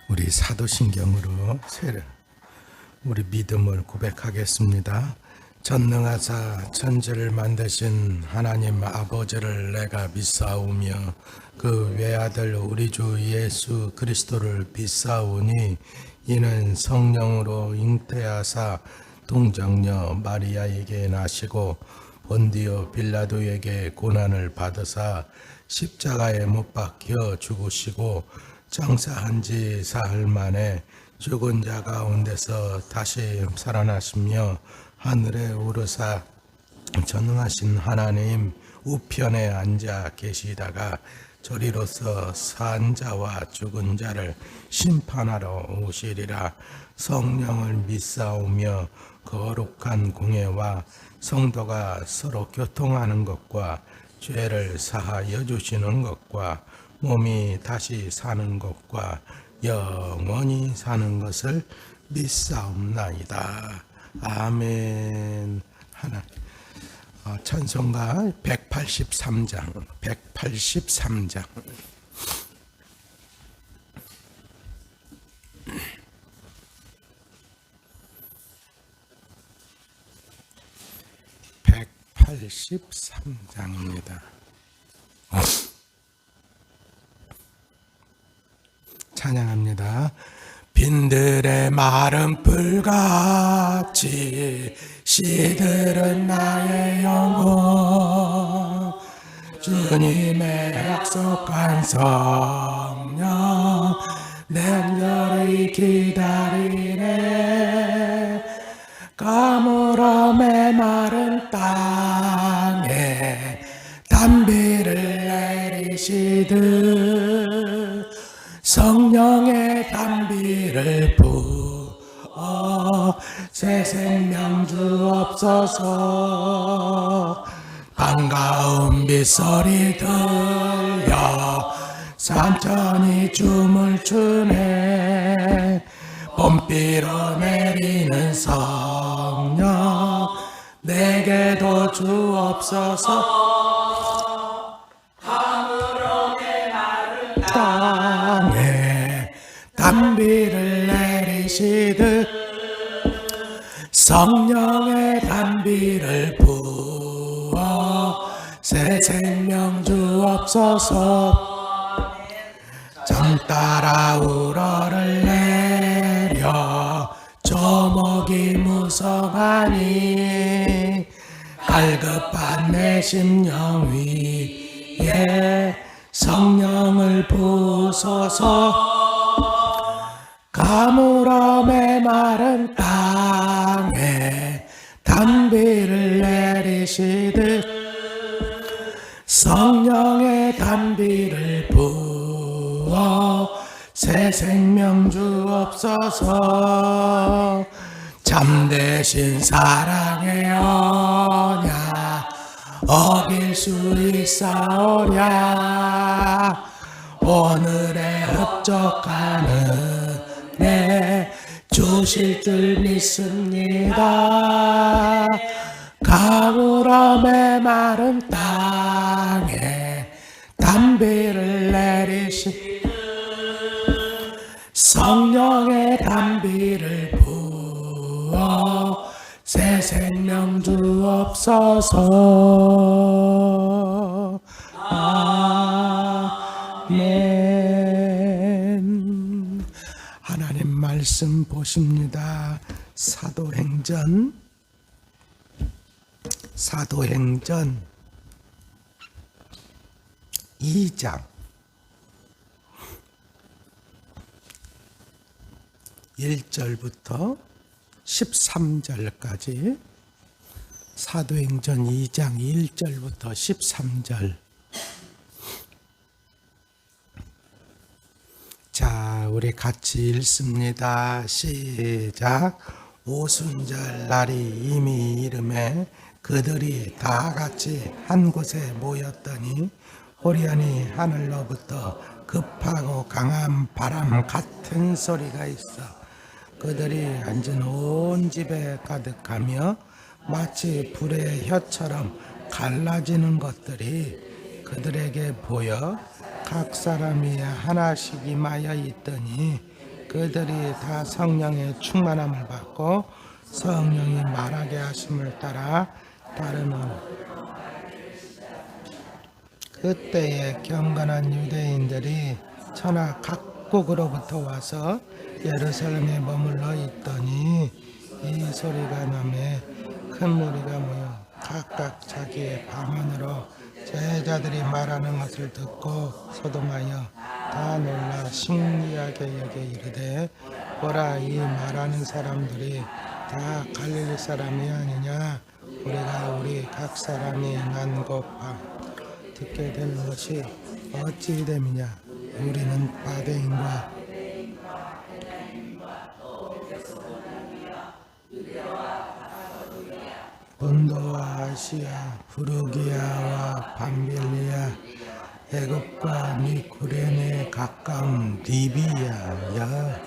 우리 사도신경으로 우리 믿음을 고백하겠습니다. 전능하사 천지를 만드신 하나님 아버지를 내가 믿사오며 그 외아들 우리 주 예수 그리스도를 믿사오니 이는 성령으로 잉태하사 동정녀 마리아에게 나시고 본디오 빌라도에게 고난을 받으사 십자가에 못 박혀 죽으시고 장사한 지 사흘 만에 죽은 자 가운데서 다시 살아나시며 하늘에 오르사 전능하신 하나님 우편에 앉아 계시다가 저리로서 산 자와 죽은 자를 심판하러 오시리라. 성령을 믿사오며 거룩한 공예와 성도가 서로 교통하는 것과 죄를 사하여 주시는 것과 몸이 다시 사는 것과 영원히 사는 것을 믿사옵나이다. 아멘. 하나. 찬송가 183장 183장 183장입니다. 찬양합니다. 빈들의 마른 풀같이 시들은 나의 영혼 주님의 약속한 성령 냉렬히 기다리네. 가물어 메마른 땅에 단비를 내리시듯 성령의 단비를 부어 새 생명 주옵소서. 반가운 빗소리 들려 산천이 춤을 추네. 봄비로 내리는 성령 내게도 주옵소서. 땅에 단비를 내리시듯 성령의 단비를 부어 새 생명 주옵소서. 정 따라 우러를 내려 조목이 무성하니 갈급한 내 심령 위에 성령을 부소서. 가물어 메마른 땅에 단비를 내리시듯 성령의 단비를 부어 새 생명 주옵소서. 참되신 사랑의 언약 어길 수 있사오랴. 오늘의 흡족한 은혜 주실 줄 믿습니다. 가물어 메마른 땅에 단비를 내리시듯 성령의 단비를 부어 새 생명 주옵소서. 아멘. 하나님 말씀 보십니다. 사도행전 2장 1절부터 13절까지 사도행전 2장 1절부터 13절. 자, 우리 같이 읽습니다. 시작. 오순절 날이 이미 이름에 그들이 다 같이 한 곳에 모였더니 호련히 하늘로부터 급하고 강한 바람 같은 소리가 있어 그들이 앉은 온 집에 가득하며 마치 불의 혀처럼 갈라지는 것들이 그들에게 보여 각 사람이 하나씩 임하여 있더니 그들이 다 성령의 충만함을 받고 성령이 말하게 하심을 따라 따르는 그때에 경건한 유대인들이 천하 각국으로부터 와서 예루살렘에 머물러 있더니 이 소리가 나매 큰 무리가 모여 각각 자기의 방언으로 제자들이 말하는 것을 듣고 소동하여 다 놀라 신기하게 여겨 이르되 보라 이 말하는 사람들이 다 갈릴리 사람이 아니냐 우리가 우리 각 사람이 난 것과 듣게 되는 것이 어찌 됨이냐 우리는 바데인과 본도와 아시아 부르기아와 밤빌리아 애굽과 미쿠레네 가까운 리비아야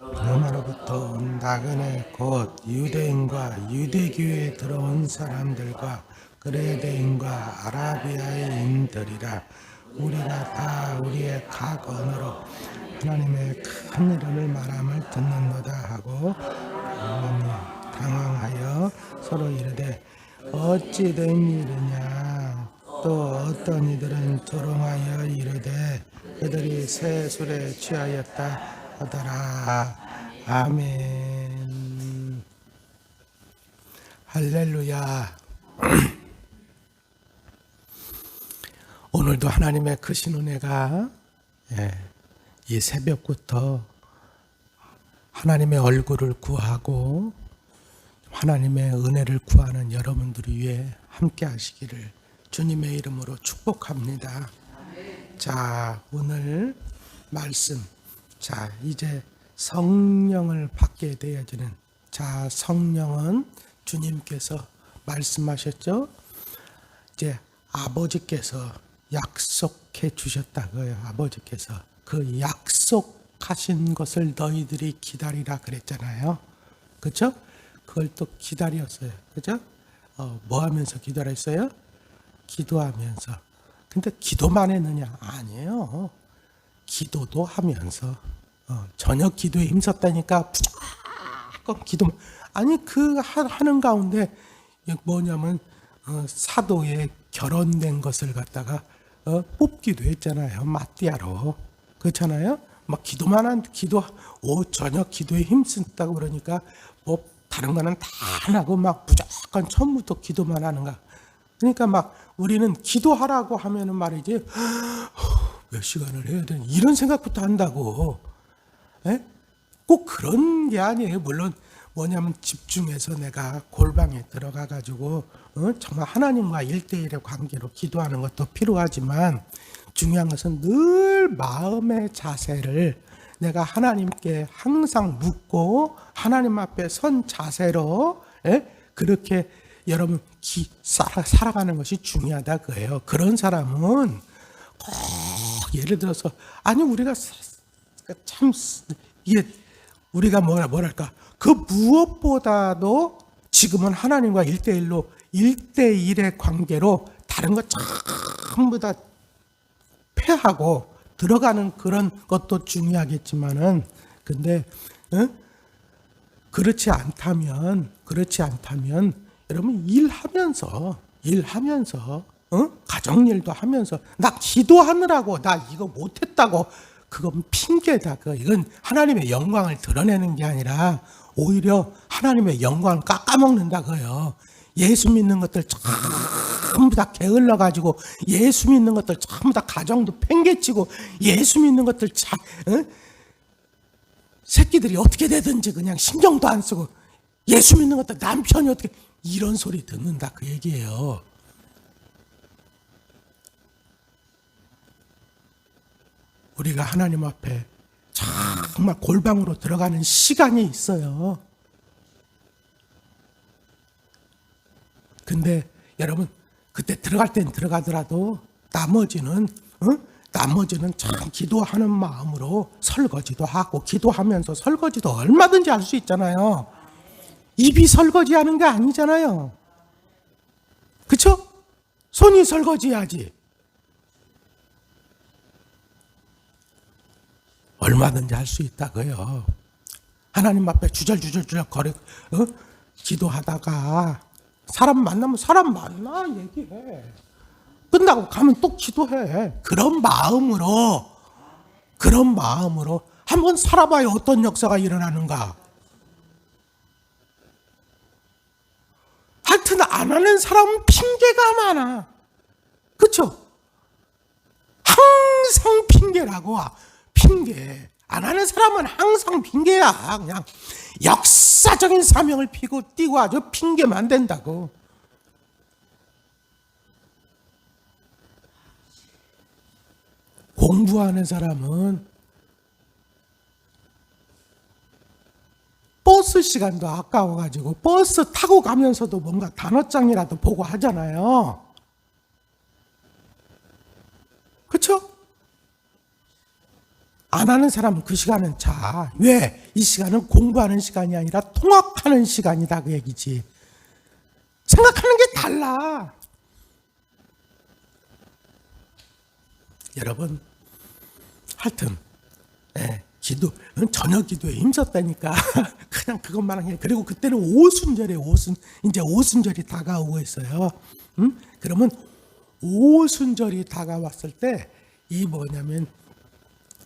로마로부터 온 나그네 곧 유대인과 유대교에 들어온 사람들과 그레데인과 아라비아인들이라 우리가 다 우리의 각 언어로 하나님의 큰 이름을 말함을 듣는도다 하고 당황하여 서로 이르되 어찌 된 일이냐 또 어떤 이들은 조롱하여 이르되 그들이 새 술에 취하였다 하더라. 아멘. 할렐루야. 오늘도 하나님의 크신 은혜가 이 새벽부터 하나님의 얼굴을 구하고 하나님의 은혜를 구하는 여러분들 위해 함께 하시기를 주님의 이름으로 축복합니다. 자, 오늘 말씀. 자, 이제 성령을 받게 되어지는. 자, 성령은 주님께서 말씀하셨죠? 이제 아버지께서 약속해 주셨다고요. 아버지께서 그 약속하신 것을 너희들이 기다리라 그랬잖아요. 그렇죠? 그걸 또 기다렸어요. 그렇죠? 뭐 하면서 기다렸어요? 기도하면서. 근데 기도만 했느냐? 아니에요. 기도도 하면서 저녁 기도에 힘썼다니까 무조건 기도만. 아니 그 하는 가운데 뭐냐면 사도에 결혼된 것을 갖다가 뽑기도 했잖아요. 마띠아로. 그렇잖아요. 막 기도만 한 기도 저녁 기도에 힘쓴다고 그러니까 뭐 다른 거는 다 안 하고 막 무조건 처음부터 기도만 하는가. 그러니까 막 우리는 기도하라고 하면은 말이지 몇 시간을 해야 되는 이런 생각부터 한다고. 에? 꼭 그런 게 아니에요. 물론 뭐냐면 집중해서 내가 골방에 들어가 가지고 정말 하나님과 1대1의 관계로 기도하는 것도 필요하지만 중요한 것은 늘 마음의 자세를 내가 하나님께 항상 묻고 하나님 앞에 선 자세로 그렇게 여러분 살아가는 것이 중요하다 그예요. 그런 사람은 꼭 예를 들어서 아니 우리가 참 이게 우리가 뭐랄까 그 무엇보다도 지금은 하나님과 1대1의 관계로 다른 것 전부 다 패하고 들어가는 그런 것도 중요하겠지만은 근데 그렇지 않다면 여러분 일하면서 가정일도 하면서 나 기도하느라고 나 이거 못했다고 그건 핑계다. 이건 하나님의 영광을 드러내는 게 아니라 오히려 하나님의 영광을 깎아먹는다 그요. 예수 믿는 것들 전부 다 게을러 가지고 예수 믿는 것들 전부 다 가정도 팽개치고 예수 믿는 것들 새끼들이 어떻게 되든지 그냥 신경도 안 쓰고 예수 믿는 것들 남편이 어떻게 이런 소리 듣는다 그 얘기예요. 우리가 하나님 앞에 정말 골방으로 들어가는 시간이 있어요. 근데 여러분 그때 들어갈 땐 들어가더라도 나머지는 참 기도하는 마음으로 설거지도 하고 기도하면서 설거지도 얼마든지 할 수 있잖아요. 입이 설거지하는 게 아니잖아요. 그쵸? 손이 설거지해야지. 얼마든지 할 수 있다고요. 하나님 앞에 주절주절 기도하다가 사람 만나면 사람 만나 얘기해. 끝나고 가면 또 기도해. 그런 마음으로 한번 살아봐야 어떤 역사가 일어나는가. 하여튼 안 하는 사람은 핑계가 많아. 그렇죠? 항상 핑계라고. 핑계. 안 하는 사람은 항상 핑계야. 그냥 역사적인 사명을 띠고 아주 핑계만 된다고. 공부하는 사람은 버스 시간도 아까워가지고 버스 타고 가면서도 뭔가 단어장이라도 보고 하잖아요. 그렇죠? 안 하는 사람은 그 시간은 자. 왜? 이 시간은 공부하는 시간이 아니라 통학하는 시간이다 그 얘기지. 생각하는 게 달라. 여러분, 하여튼 기도, 저녁 기도에 힘썼다니까. 그냥 그것만 해. 그리고 그때는 이제 오순절이 다가오고 있어요. 그러면 오순절이 다가왔을 때 이 뭐냐면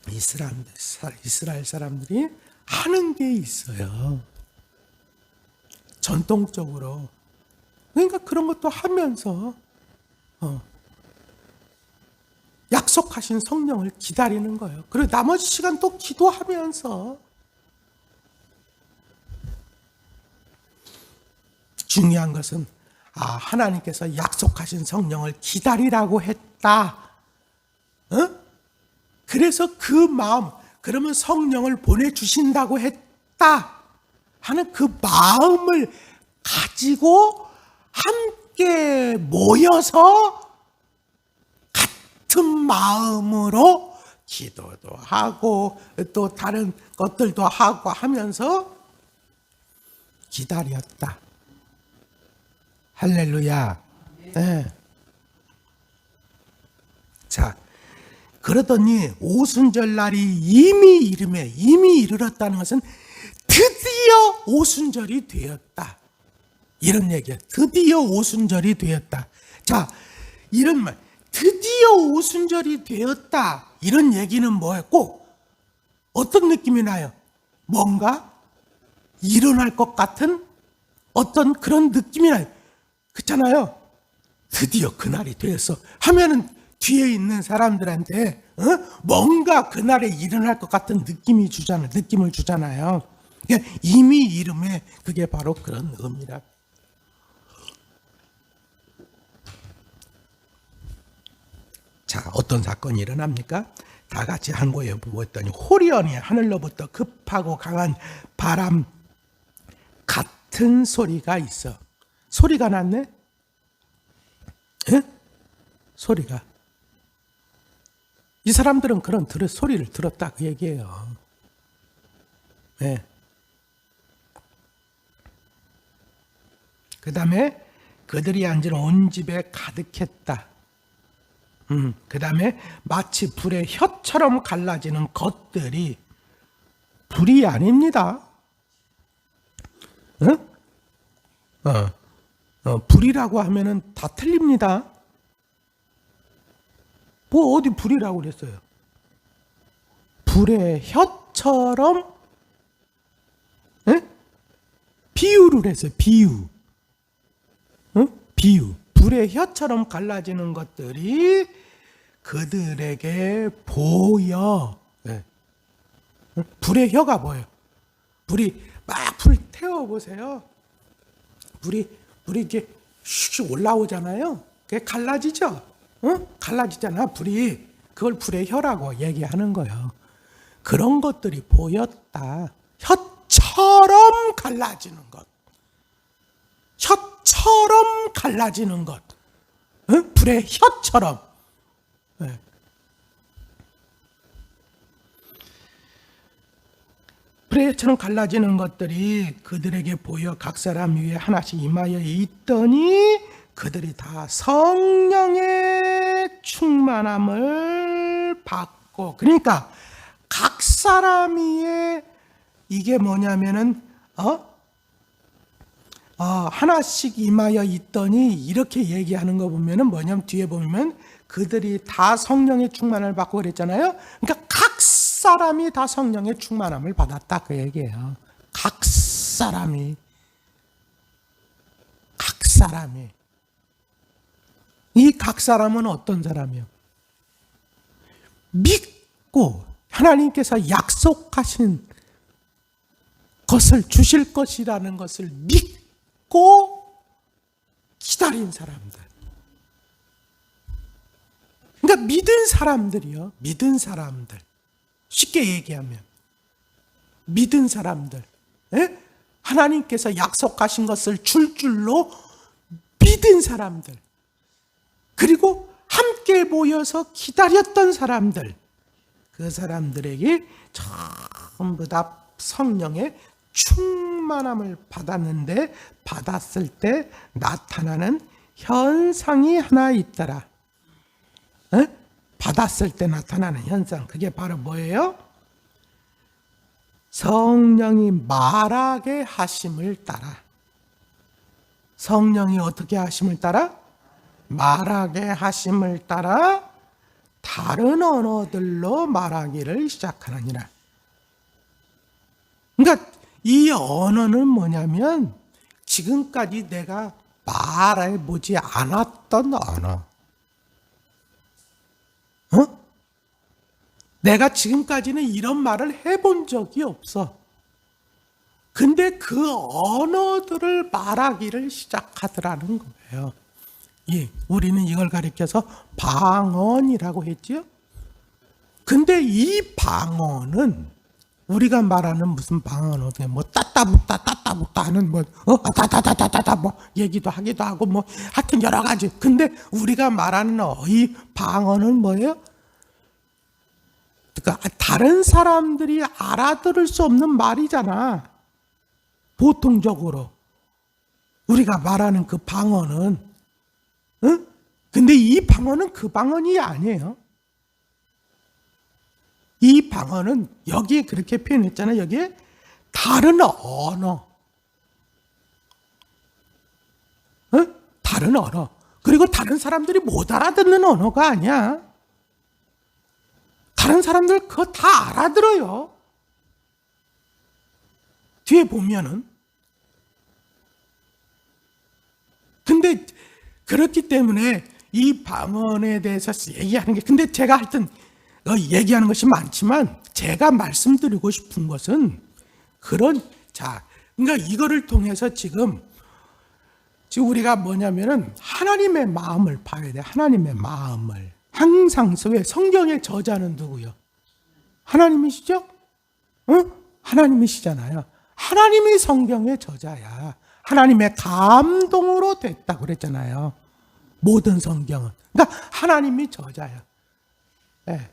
이스라엘 사람들이 하는 게 있어요. 전통적으로. 그러니까 그런 것도 하면서 약속하신 성령을 기다리는 거예요. 그리고 나머지 시간 또 기도하면서. 중요한 것은 하나님께서 약속하신 성령을 기다리라고 했다. 그래서 그 마음, 그러면 성령을 보내주신다고 했다 하는 그 마음을 가지고 함께 모여서 같은 마음으로 기도도 하고 또 다른 것들도 하고 하면서 기다렸다. 할렐루야. 네. 자, 그러더니 오순절 날이 이미 이르렀다는 것은 드디어 오순절이 되었다. 이런 얘기야. 드디어 오순절이 되었다. 자, 이런 말. 드디어 오순절이 되었다. 이런 얘기는 뭐예요? 꼭 어떤 느낌이 나요? 뭔가 일어날 것 같은 어떤 그런 느낌이 나요. 그렇잖아요. 드디어 그날이 되었어 하면은 뒤에 있는 사람들한테 뭔가 그날에 일어날 것 같은 느낌을 주잖아요. 그러니까 이미 이름에 그게 바로 그런 의미라. 자, 어떤 사건이 일어납니까? 다 같이 항구에 보았더니 호련히 하늘로부터 급하고 강한 바람 같은 소리가 있어. 소리가 났네? 소리가. 이 사람들은 그런 소리를 들었다 그 얘기예요. 그 다음에 그들이 앉은 온 집에 가득했다. 그 다음에 마치 불의 혀처럼 갈라지는 것들이 불이 아닙니다. 불이라고 하면은 다 틀립니다. 뭐 어디 불이라고 그랬어요? 불의 혀처럼 비유를 했어요. 비유. 비유. 불의 혀처럼 갈라지는 것들이 그들에게 보여. 불의 혀가 뭐예요? 불이 막 불 태워보세요. 불이 이렇게 슉슉 올라오잖아요. 그게 갈라지죠? 갈라지잖아, 불이. 그걸 불의 혀라고 얘기하는 거예요. 그런 것들이 보였다. 혀처럼 갈라지는 것. 혀처럼 갈라지는 것. 불의 혀처럼. 불의 혀처럼 갈라지는 것들이 그들에게 보여 각 사람 위에 하나씩 임하여 있더니 그들이 다 성령의 충만함을 받고, 그러니까 각 사람의 이게 뭐냐면은 하나씩 임하여 있더니 이렇게 얘기하는 거 보면은 뭐냐면 뒤에 보면 그들이 다 성령의 충만을 받고 그랬잖아요. 그러니까 각 사람이 다 성령의 충만함을 받았다 그 얘기예요. 각 사람이 이 각 사람은 어떤 사람이요? 믿고 하나님께서 약속하신 것을 주실 것이라는 것을 믿고 기다린 사람들. 그러니까 믿은 사람들이요. 믿은 사람들. 쉽게 얘기하면 믿은 사람들. 예? 하나님께서 약속하신 것을 줄 줄로 믿은 사람들. 그리고 함께 모여서 기다렸던 사람들. 그 사람들에게 전부 다 성령의 충만함을 받았는데 받았을 때 나타나는 현상이 하나 있더라. 에? 받았을 때 나타나는 현상. 그게 바로 뭐예요? 성령이 말하게 하심을 따라. 성령이 어떻게 하심을 따라? 말하게 하심을 따라 다른 언어들로 말하기를 시작하느니라. 그러니까 이 언어는 뭐냐면 지금까지 내가 말해보지 않았던 언어. 내가 지금까지는 이런 말을 해본 적이 없어. 근데 그 언어들을 말하기를 시작하더라는 거예요. 예, 우리는 이걸 가리켜서 방언이라고 했죠. 근데 이 방언은 우리가 말하는 무슨 방언 어떻게 뭐 따따붙다 하는 뭐 다다다다다다 뭐 얘기도 하기도 하고 뭐 하여튼 여러 가지. 근데 우리가 말하는 이 방언은 뭐예요? 그러니까 다른 사람들이 알아들을 수 없는 말이잖아. 보통적으로 우리가 말하는 그 방언은, 응? 근데 이 방언은 그 방언이 아니에요. 이 방언은 여기에 그렇게 표현했잖아요. 여기에 다른 언어, 응? 다른 언어. 그리고 다른 사람들이 못 알아듣는 언어가 아니야. 다른 사람들 그거 다 알아들어요. 뒤에 보면은. 근데 그렇기 때문에 이 방언에 대해서 얘기하는 게, 근데 제가 하여튼 얘기하는 것이 많지만 제가 말씀드리고 싶은 것은 그러니까 이거를 통해서 지금 우리가 뭐냐면은 하나님의 마음을 봐야 돼. 하나님의 마음을. 항상 왜 성경의 저자는 누구요? 하나님이시죠? 응? 하나님이시잖아요. 하나님이 성경의 저자야. 하나님의 감동으로 됐다고 그랬잖아요. 모든 성경은. 그러니까 하나님이 저자야. 네.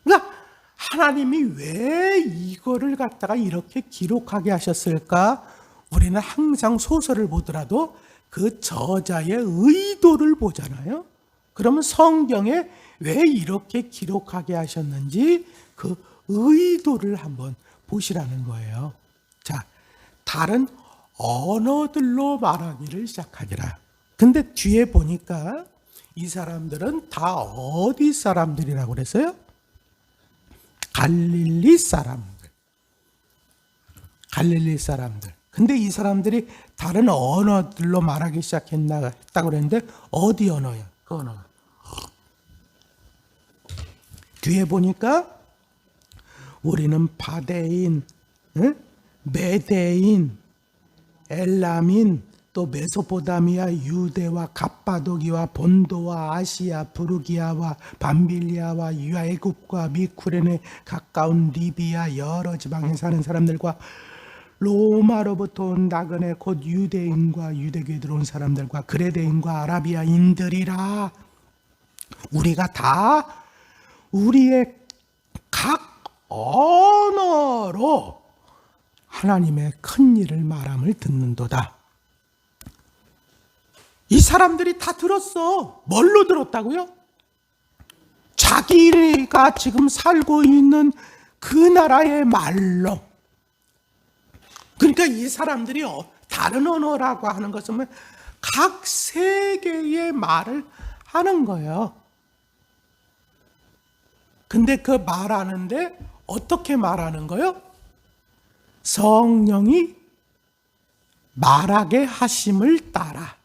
그러니까 하나님이 왜 이거를 갖다가 이렇게 기록하게 하셨을까? 우리는 항상 소설을 보더라도 그 저자의 의도를 보잖아요. 그러면 성경에 왜 이렇게 기록하게 하셨는지 그 의도를 한번 보시라는 거예요. 자, 다른 언어들로 말하기를 시작하니라. 근데 뒤에 보니까 이 사람들은 다 어디 사람들이라고 그랬어요? 갈릴리 사람들. 갈릴리 사람들. 근데 이 사람들이 다른 언어들로 말하기 했다고 그랬는데 어디 언어야? 그 언어가. 뒤에 보니까 우리는 바데인, 메데인, 엘람인, 또 메소포타미아, 유대와 갑바도기와 본도와 아시아, 부르기아와 밤빌리아와 애굽과 미쿠레네 가까운 리비아 여러 지방에 사는 사람들과 로마로부터 온 나그네 곧 유대인과 유대교에 들어온 사람들과 그레데인과 아라비아인들이라. 우리가 다 우리의 각 언어로 하나님의 큰 일을 말함을 듣는도다. 이 사람들이 다 들었어. 뭘로 들었다고요? 자기 자기가 지금 살고 있는 그 나라의 말로. 그러니까 이 사람들이 다른 언어라고 하는 것은 각 세계의 말을 하는 거예요. 근데 그 말하는데 어떻게 말하는 거예요? 성령이 말하게 하심을 따라.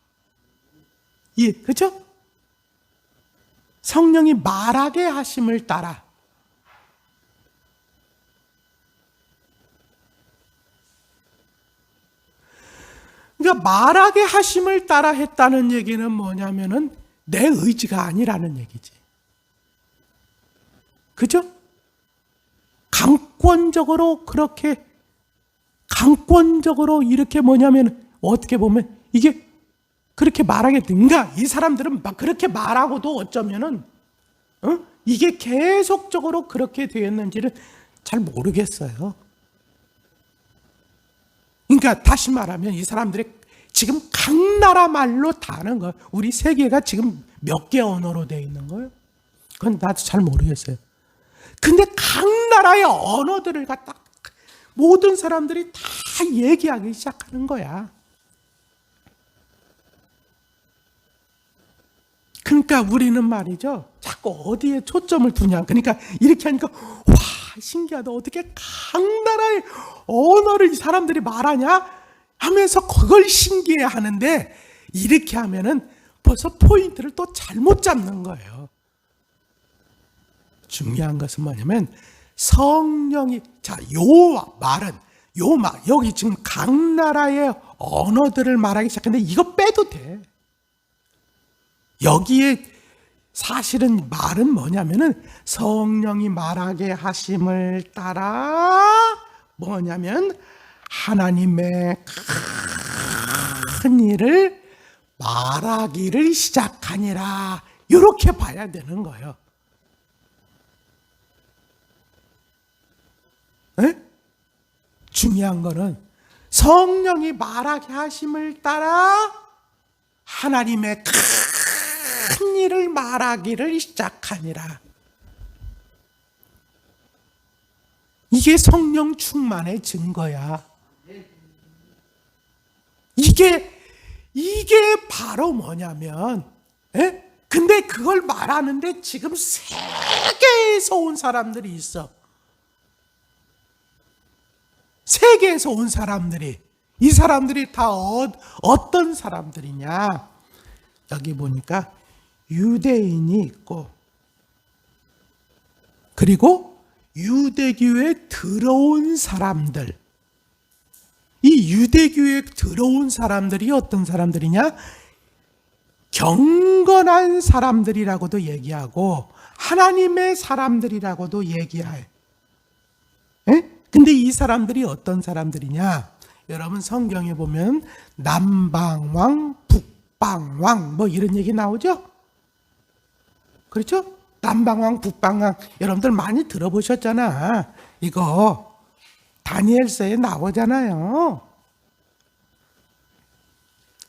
예, 그죠? 성령이 말하게 하심을 따라. 그러니까 말하게 하심을 따라 했다는 얘기는 뭐냐면은 내 의지가 아니라는 얘기지. 그죠? 강권적으로 이렇게 뭐냐면 어떻게 보면 이게 그렇게 말하게 된가? 이 사람들은 막 그렇게 말하고도 어쩌면은 이게 계속적으로 그렇게 되었는지를 잘 모르겠어요. 그러니까 다시 말하면 이 사람들이 지금 각 나라 말로 다 하는 거예요. 우리 세계가 지금 몇 개 언어로 되어 있는 거예요? 그건 나도 잘 모르겠어요. 근데 각 나라의 언어들을 갖다 모든 사람들이 다 얘기하기 시작하는 거야. 그러니까 우리는 말이죠, 자꾸 어디에 초점을 두냐. 그러니까 이렇게 하니까 와, 신기하다. 어떻게 각 나라의 언어를 이 사람들이 말하냐 하면서 그걸 신기해 하는데, 이렇게 하면은 벌써 포인트를 또 잘못 잡는 거예요. 중요한 것은 뭐냐면 성령이, 자, 여기 지금 각 나라의 언어들을 말하기 시작했는데 이거 빼도 돼. 여기에 사실은 말은 뭐냐면은 성령이 말하게 하심을 따라 뭐냐면 하나님의 큰 일을 말하기를 시작하니라, 이렇게 봐야 되는 거예요. 에? 중요한 거는 성령이 말하게 하심을 따라 하나님의 큰 일을 말하기를 시작하니라. 이게 성령 충만의 증거야. 이게 바로 뭐냐면, 근데 그걸 말하는데 지금 세계에서 온 사람들이 있어. 세계에서 온 사람들이, 이 사람들이 다 어떤 사람들이냐? 여기 보니까 유대인이 있고, 그리고 유대교에 들어온 사람들. 이 유대교에 들어온 사람들이 어떤 사람들이냐? 경건한 사람들이라고도 얘기하고 하나님의 사람들이라고도 얘기해. 근데 이 사람들이 어떤 사람들이냐? 여러분 성경에 보면 남방왕, 북방왕 뭐 이런 얘기 나오죠? 그렇죠? 남방왕, 북방왕 여러분들 많이 들어보셨잖아. 이거 다니엘서에 나오잖아요.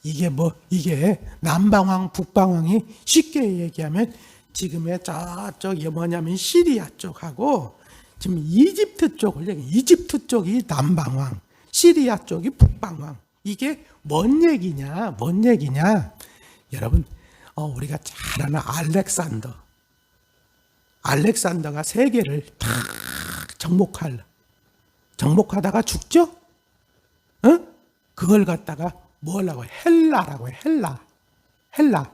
이게 남방왕, 북방왕이 쉽게 얘기하면 지금의 저쪽이 뭐냐면 시리아 쪽하고 지금 이집트 쪽이 남방왕, 시리아 쪽이 북방왕. 이게 뭔 얘기냐? 여러분, 우리가 잘 아는 알렉산더가 세계를 다 정복하다가 죽죠? 그걸 갖다가 뭐라고 해? 헬라라고 해. 헬라.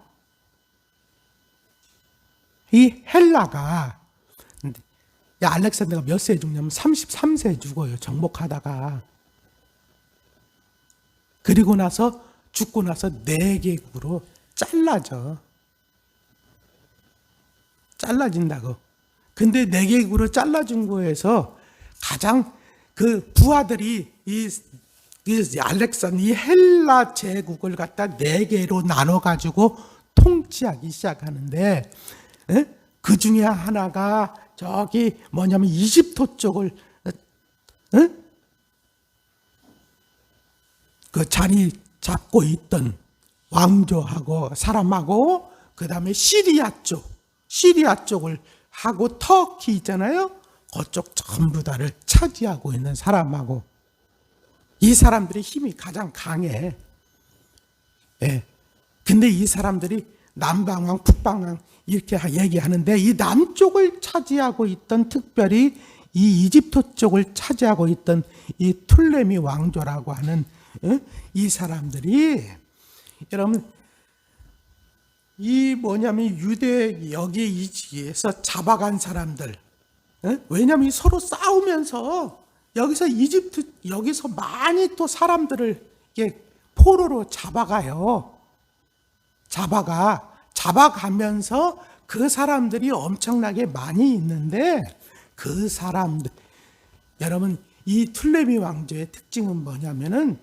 이 헬라가, 알렉산더가 몇 세에 죽냐면 33세에 죽어요. 정복하다가. 그리고 나서 죽고 나서 4개국으로 잘라진다고. 근데 4개국으로 잘라진 거에서 가장 그 부하들이 이 헬라 제국을 갖다 4개로 나눠가지고 통치하기 시작하는데, 그 중에 하나가 저기 뭐냐면 이집트 쪽을 그 자리 잡고 있던 왕조하고 사람하고, 그 다음에 시리아 쪽을 하고 터키 있잖아요. 그쪽 전부 다를 차지하고 있는 사람하고 이 사람들의 힘이 가장 강해. 예. 근데 이 사람들이 남방왕, 북방왕 이렇게 얘기하는데 이 남쪽을 차지하고 있던 특별히 이 이집트 쪽을 차지하고 있던 이 툴레미 왕조라고 하는 이 사람들이 여러분 이 뭐냐면 유대 여기 이 지에서 잡아간 사람들 왜냐하면 서로 싸우면서 여기서 이집트 여기서 많이 또 사람들을 이게 포로로 잡아가요. 잡아가면서 그 사람들이 엄청나게 많이 있는데 그 사람들 여러분 이 툴레미 왕조의 특징은 뭐냐면은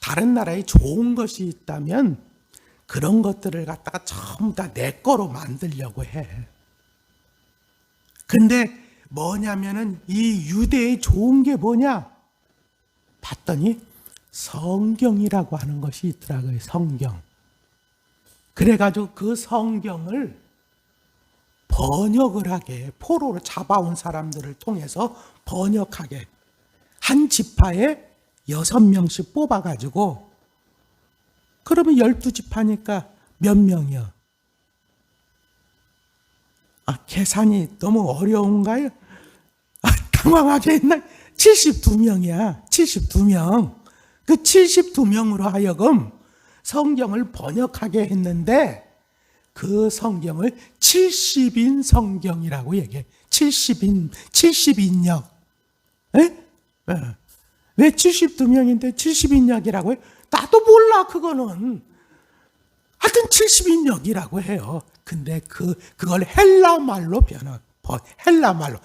다른 나라에 좋은 것이 있다면 그런 것들을 갖다가 전부 다 내 거로 만들려고 해. 근데 뭐냐면은 이 유대의 좋은 게 뭐냐? 봤더니 성경이라고 하는 것이 있더라고요. 성경. 그래가지고 그 성경을 번역을 하게 포로로 잡아온 사람들을 통해서 번역하게 한 지파에 6명씩 뽑아가지고 그러면 12지파니까 몇 명이요? 계산이 너무 어려운가요? 당황하게 했나? 72명이야. 72명. 그 72명으로 하여금 성경을 번역하게 했는데 그 성경을 70인 성경이라고 얘기해. 70인역. 왜 72명인데 70인역이라고 해? 나도 몰라, 그거는. 하여튼 70인역이라고 해요. 근데 그걸 헬라 말로 헬라 말로.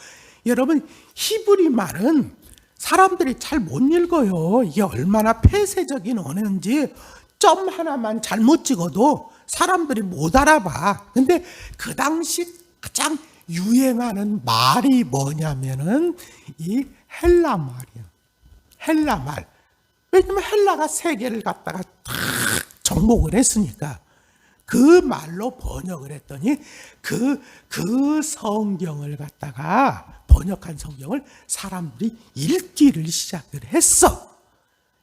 여러분, 히브리 말은 사람들이 잘 못 읽어요. 이게 얼마나 폐쇄적인 언어인지 점 하나만 잘못 찍어도 사람들이 못 알아봐. 근데 그 당시 가장 유행하는 말이 뭐냐면은 이 헬라 말이에요. 헬라 말. 왜냐면 헬라가 세계를 갖다가 다 정복을 했으니까 그 말로 번역을 했더니 그 성경을 갖다가 번역한 성경을 사람들이 읽기를 시작을 했어.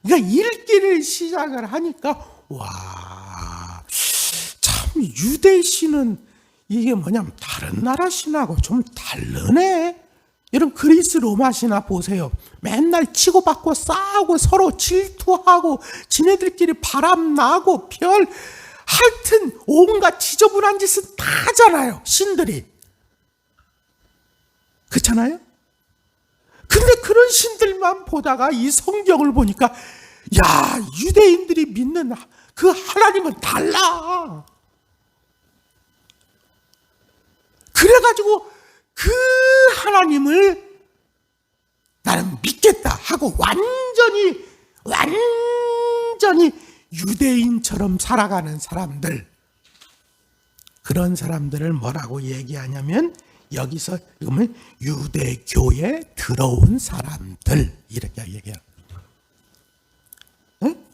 그러니까 읽기를 시작을 하니까 와, 참 유대신은 이게 뭐냐면 다른 나라 신하고 좀 다르네. 여러분 그리스 로마 신화 보세요. 맨날 치고받고 싸우고 서로 질투하고 지네들끼리 바람나고 하여튼 온갖 지저분한 짓은 다 하잖아요. 신들이. 그렇잖아요? 근데 그런 신들만 보다가 이 성경을 보니까 야, 유대인들이 믿는 그 하나님은 달라. 그래가지고 그 하나님을 나는 믿겠다 하고 완전히 유대인처럼 살아가는 사람들, 그런 사람들을 뭐라고 얘기하냐면 여기서 보면 유대교에 들어온 사람들 이렇게 얘기해요. 응?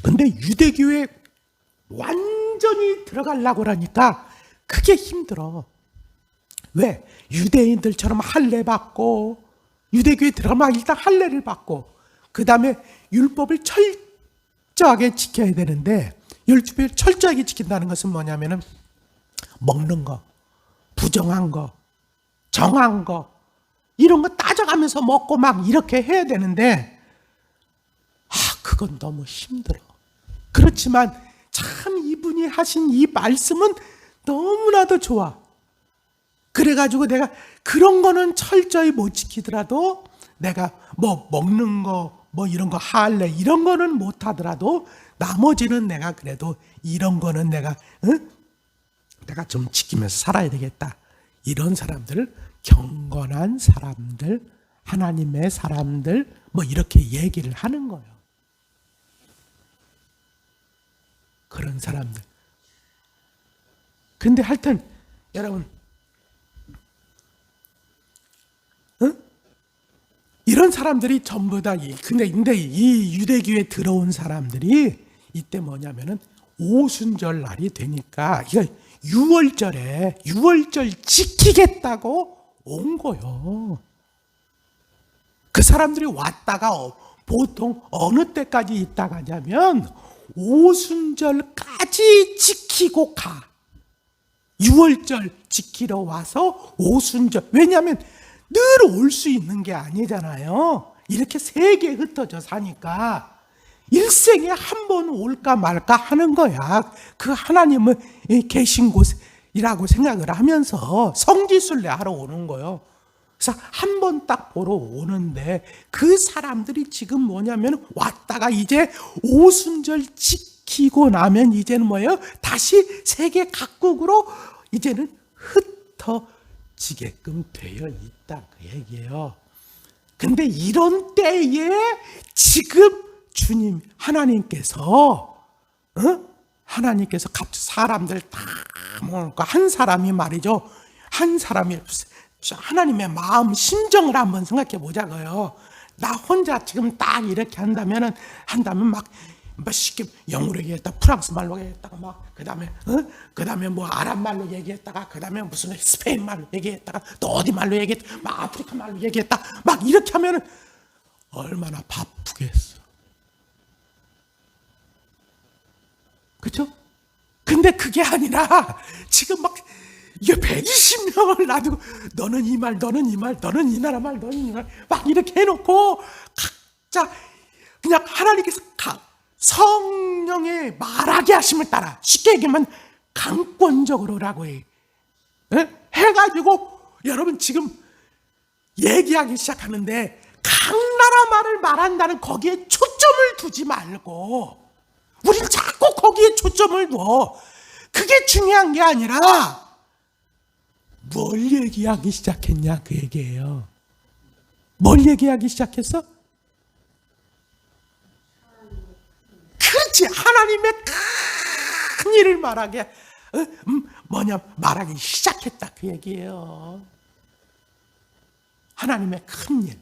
근데 유대교에 완전히 들어가려고 하니까 그게 힘들어. 왜? 유대인들처럼 할례 받고 유대교에 들어가면 일단 할례를 받고 그 다음에 율법을 철저하게 지켜야 되는데 율법을 철저하게 지킨다는 것은 뭐냐면은 먹는 거, 부정한 거, 정한 거 이런 거 따져가면서 먹고 막 이렇게 해야 되는데 그건 너무 힘들어. 그렇지만 참 이분이 하신 이 말씀은 너무나도 좋아. 그래가지고 내가 그런 거는 철저히 못 지키더라도 내가 뭐 먹는 거 뭐 이런 거 할래 이런 거는 못 하더라도 나머지는 내가 그래도 이런 거는 내가 좀 지키면서 살아야 되겠다. 이런 사람들, 경건한 사람들, 하나님의 사람들 뭐 이렇게 얘기를 하는 거예요. 그런 사람들. 근데 하여튼 여러분 이런 사람들이 전부 다 근데 이 유대교에 들어온 사람들이 이때 뭐냐면은 오순절 날이 되니까 유월절 지키겠다고 온 거요. 그 사람들이 왔다가 보통 어느 때까지 있다 가냐면 오순절까지 지키고 가. 유월절 지키러 와서 오순절. 왜냐하면 늘 올 수 있는 게 아니잖아요. 이렇게 세계에 흩어져 사니까 일생에 한 번 올까 말까 하는 거야. 그 하나님은 계신 곳이라고 생각을 하면서 성지순례 하러 오는 거예요. 그래서 한 번 딱 보러 오는데 그 사람들이 지금 뭐냐면 왔다가 이제 오순절 지키고 나면 이제는 뭐예요? 다시 세계 각국으로 이제는 흩어지게끔 되어 있다 그 얘기예요. 근데 이런 때에 지금 주님 하나님께서 갑자기 사람들 다 모으니까 한 사람이 말이죠. 한 사람이 하나님의 마음 심정을 한번 생각해 보자고요. 나 혼자 지금 딱 이렇게 한다면 막 쉽게 영어로 얘기했다, 프랑스 말로 얘기했다가 막 그다음에 뭐 아랍 말로 얘기했다가 그다음에 무슨 스페인 말로 얘기했다가 또 어디 말로 얘기했다, 막 아프리카 말로 얘기했다, 막 이렇게 하면은 얼마나 바쁘겠어. 그렇죠? 근데 그게 아니라 지금 막 이게 120명을 놔두고 너는 이 말, 너는 이 말, 너는 이 나라 말, 너는 이 말 막 이렇게 해놓고 각자 그냥 하나님께서 성령의 말하게 하심을 따라, 쉽게 얘기하면 강권적으로라고 해가지고 여러분 지금 얘기하기 시작하는데 각 나라 말을 말한다는 거기에 초점을 두지 말고 우린 자꾸 거기에 초점을 둬. 그게 중요한 게 아니라 뭘 얘기하기 시작했냐 그 얘기예요. 뭘 얘기하기 시작했어? 그렇지. 하나님의 큰 일을 말하게 말하기 시작했다 그 얘기예요. 하나님의 큰 일.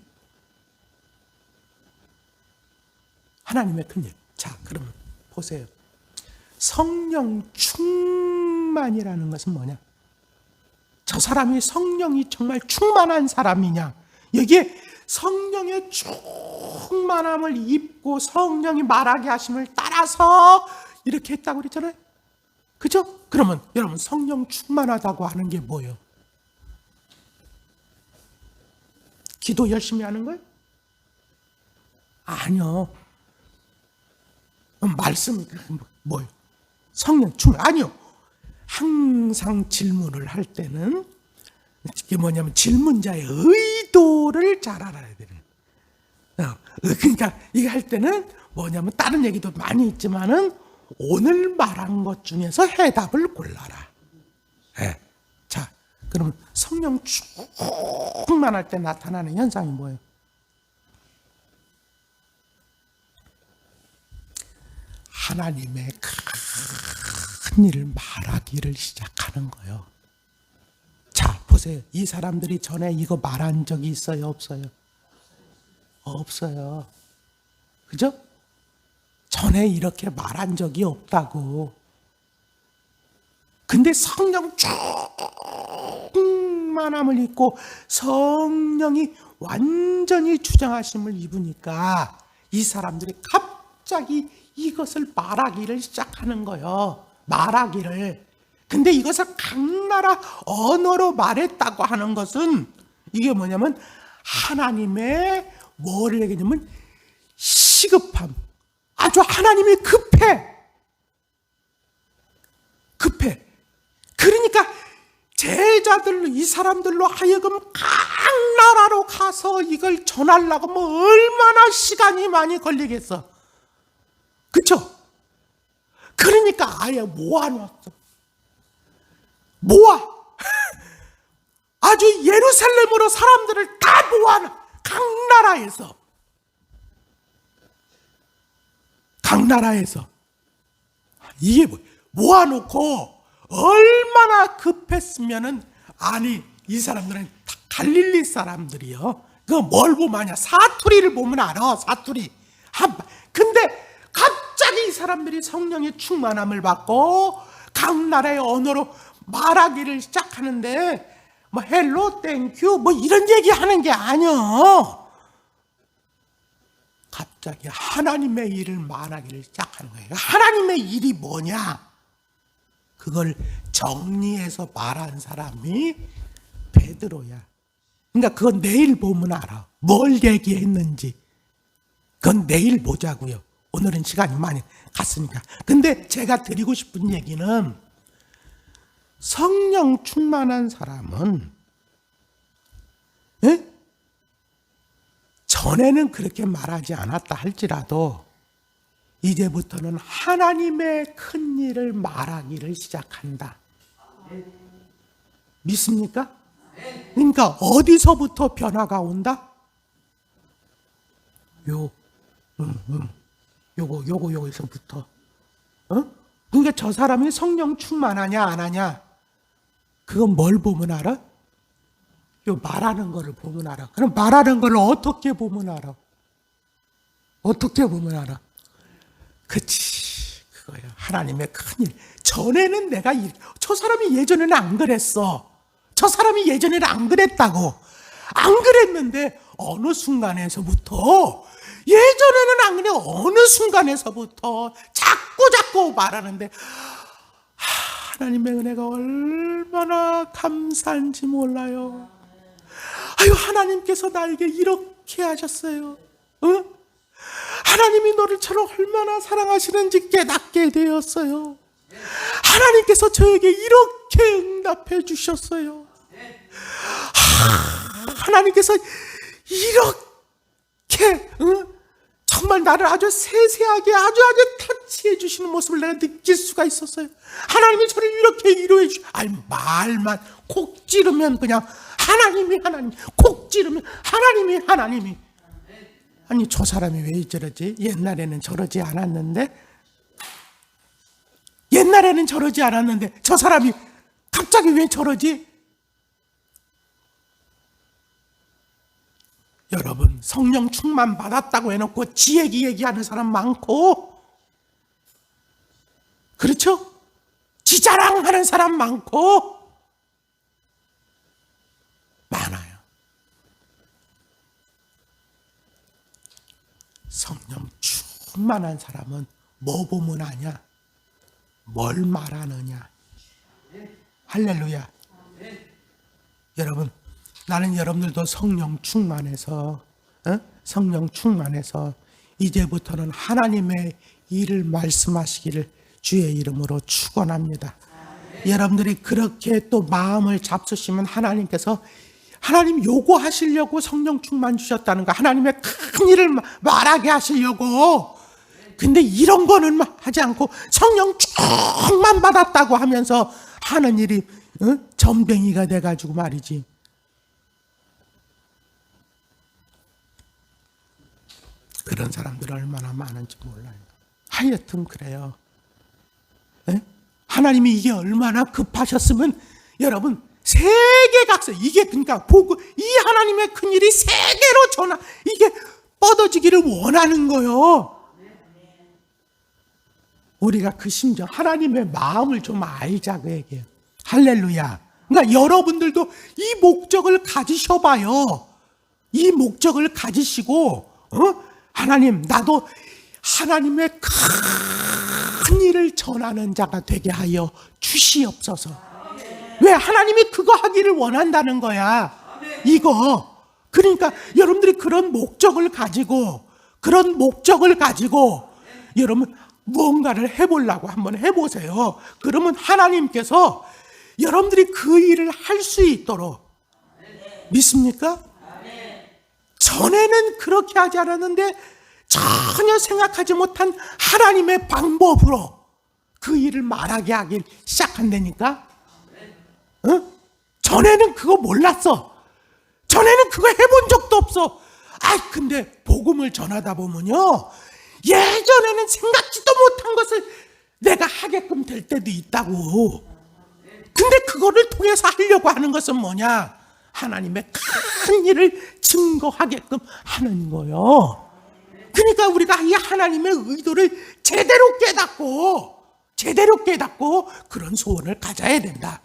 하나님의 큰 일. 자, 그러면 보세요. 성령 충만이라는 것은 뭐냐? 저 사람이 성령이 정말 충만한 사람이냐? 여기에 성령의 충만함을 입고 성령이 말하게 하심을 따라서 이렇게 했다고 그랬잖아요. 그죠? 그러면 여러분 성령 충만하다고 하는 게 뭐예요? 기도 열심히 하는 거예요? 아니요. 말씀이 뭐예요? 성령 충만. 아니요. 항상 질문을 할 때는 이게 뭐냐면 질문자의 의도를 잘 알아야 되는. 그러니까 이거 할 때는 뭐냐면 다른 얘기도 많이 있지만은 오늘 말한 것 중에서 해답을 골라라. 네. 자, 그러면 성령 충만할 때 나타나는 현상이 뭐예요? 하나님의 큰 일을 말하기를 시작하는 거예요. 자, 보세요. 이 사람들이 전에 이거 말한 적이 있어요? 없어요? 없어요. 그죠? 전에 이렇게 말한 적이 없다고. 근데 성령 충만함을 입고 성령이 완전히 주장하심을 입으니까 이 사람들이 갑자기 이것을 말하기를 시작하는 거예요. 말하기를. 근데 이것을 각 나라 언어로 말했다고 하는 것은 이게 뭐냐면 하나님의 뭐를 얘기하냐면 시급함. 아주 하나님이 급해. 그러니까 제자들로 이 사람들로 하여금 각 나라로 가서 이걸 전하려고 뭐 얼마나 시간이 많이 걸리겠어. 그쵸? 그러니까 아예 모아놨어. 아주 예루살렘으로 사람들을 다 모아놔. 각 나라에서 이게 모아놓고 얼마나 급했으면은 아니 이 사람들은 다 갈릴리 사람들이요. 그거 뭘 보면 아냐? 사투리를 보면 알아. 사투리. 근데 갑자기 이 사람들이 성령의 충만함을 받고 각 나라의 언어로 말하기를 시작하는데 뭐 헬로 땡큐 뭐 이런 얘기하는 게 아니야. 갑자기 하나님의 일을 말하기를 시작하는 거예요. 하나님의 일이 뭐냐? 그걸 정리해서 말한 사람이 베드로야. 그러니까 그건 내일 보면 알아. 뭘 얘기했는지. 그건 내일 보자고요. 오늘은 시간이 많이 갔으니까. 근데 제가 드리고 싶은 얘기는 성령 충만한 사람은 전에는 그렇게 말하지 않았다 할지라도 이제부터는 하나님의 큰 일을 말하기를 시작한다. 믿습니까? 그러니까 어디서부터 변화가 온다? 요거에서부터. 그러니까 저 사람이 성령 충만하냐 안 하냐? 그건 뭘 보면 알아? 요 말하는 거를 보면 알아. 그럼 말하는 거를 어떻게 보면 알아? 어떻게 보면 알아? 그치, 그거야. 하나님의 큰일. 전에는 내가 저 사람이 예전에는 안 그랬어. 저 사람이 예전에는 안 그랬다고. 안 그랬는데 어느 순간에서부터, 예전에는 안 그래, 어느 순간에서부터 자꾸 말하는데 하나님의 은혜가 얼마나 감사한지 몰라요. 아유, 하나님께서 나에게 이렇게 하셨어요. 하나님이 너를 저를 얼마나 사랑하시는지 깨닫게 되었어요. 하나님께서 저에게 이렇게 응답해 주셨어요. 하나님께서 이렇게 정말 나를 아주 세세하게 아주 터치해 주시는 모습을 내가 느낄 수가 있었어요. 하나님이 저를 이렇게 위로해 말만 콕 찌르면 그냥 하나님 콕 찌르면 하나님이. 아니, 저 사람이 왜 저러지? 옛날에는 저러지 않았는데 저 사람이 갑자기 왜 저러지? 여러분, 성령 충만 받았다고 해놓고 지 얘기하는 사람 많고, 그렇죠? 지 자랑하는 사람 많고 많아요. 성령 충만한 사람은 뭐 보면 아냐? 뭘 말하느냐? 할렐루야. 여러분, 나는 여러분들도 성령 충만해서 이제부터는 하나님의 일을 말씀하시기를 주의 이름으로 축원합니다. 여러분들이 그렇게 또 마음을 잡수시면 하나님께서 하나님 요구하시려고 성령 충만 주셨다는 거, 하나님의 큰 일을 말하게 하시려고. 근데 이런 거는 하지 않고 성령 충만 받았다고 하면서 하는 일이 점뱅이가 돼가지고 말이지. 그런 사람들 얼마나 많은지 몰라요. 하여튼 그래요. 하나님이 이게 얼마나 급하셨으면 여러분 세계각서, 이게 그러니까 이 하나님의 큰일이 세계로 이게 뻗어지기를 원하는 거요. 우리가 그 심정, 하나님의 마음을 좀 알자 그 얘기예요. 할렐루야. 그러니까 여러분들도 이 목적을 가지셔봐요. 이 목적을 가지시고 하나님, 나도 하나님의 큰 일을 전하는 자가 되게 하여 주시옵소서. 왜? 하나님이 그거 하기를 원한다는 거야. 이거. 그러니까 여러분들이 그런 목적을 가지고 여러분 무언가를 해보려고 한번 해보세요. 그러면 하나님께서 여러분들이 그 일을 할 수 있도록, 믿습니까? 전에는 그렇게 하지 않았는데 전혀 생각하지 못한 하나님의 방법으로 그 일을 말하게 하기 시작한다니까. 전에는 그거 몰랐어. 전에는 그거 해본 적도 없어. 근데 복음을 전하다 보면요, 예전에는 생각지도 못한 것을 내가 하게끔 될 때도 있다고. 근데 그거를 통해서 하려고 하는 것은 뭐냐? 하나님의 큰 일을 증거하게끔 하는 거요. 그러니까 우리가 이 하나님의 의도를 제대로 깨닫고 그런 소원을 가져야 된다.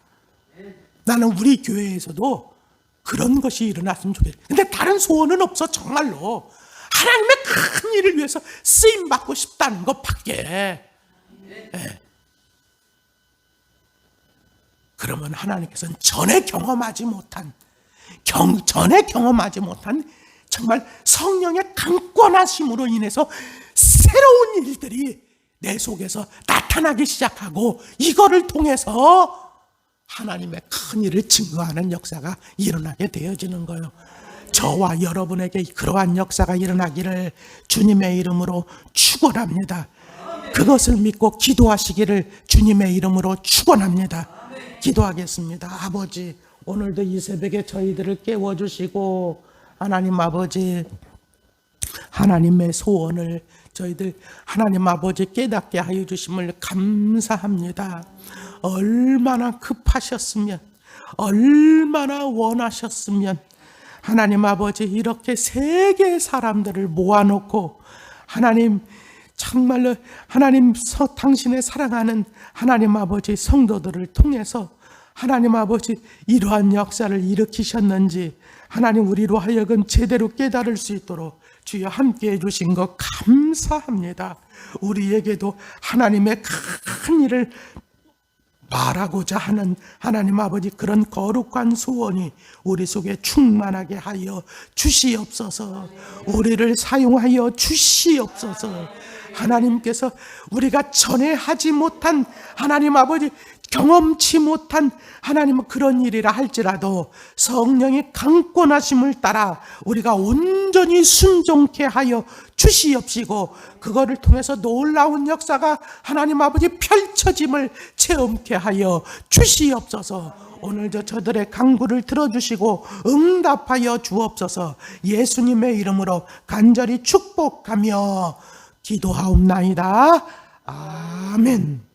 나는 우리 교회에서도 그런 것이 일어났으면 좋겠어. 근데 다른 소원은 없어. 정말로 하나님의 큰 일을 위해서 쓰임 받고 싶다는 것밖에. 그러면 하나님께서는 전에 경험하지 못한 정말 성령의 강권하심으로 인해서 새로운 일들이 내 속에서 나타나기 시작하고, 이거를 통해서 하나님의 큰 일을 증거하는 역사가 일어나게 되어지는 거예요. 저와 여러분에게 그러한 역사가 일어나기를 주님의 이름으로 축원합니다. 그것을 믿고 기도하시기를 주님의 이름으로 축원합니다. 기도하겠습니다. 아버지, 오늘도 이 새벽에 저희들을 깨워주시고, 하나님 아버지, 하나님의 소원을 저희들 하나님 아버지 깨닫게 하여 주심을 감사합니다. 얼마나 급하셨으면, 얼마나 원하셨으면 하나님 아버지 이렇게 세계의 사람들을 모아놓고, 하나님 정말로 하나님 당신의 사랑하는 하나님 아버지 성도들을 통해서 하나님 아버지 이러한 역사를 일으키셨는지 하나님 우리로 하여금 제대로 깨달을 수 있도록 주여 함께해 주신 것 감사합니다. 우리에게도 하나님의 큰 일을 말하고자 하는 하나님 아버지 그런 거룩한 소원이 우리 속에 충만하게 하여 주시옵소서. 우리를 사용하여 주시옵소서. 하나님께서 우리가 전에 하지 못한 하나님 아버지 경험치 못한 하나님은 그런 일이라 할지라도 성령의 강권하심을 따라 우리가 온전히 순종케 하여 주시옵시고, 그거를 통해서 놀라운 역사가 하나님 아버지 펼쳐짐을 체험케 하여 주시옵소서. 오늘도 저들의 간구를 들어주시고 응답하여 주옵소서. 예수님의 이름으로 간절히 축복하며 기도하옵나이다. 아멘.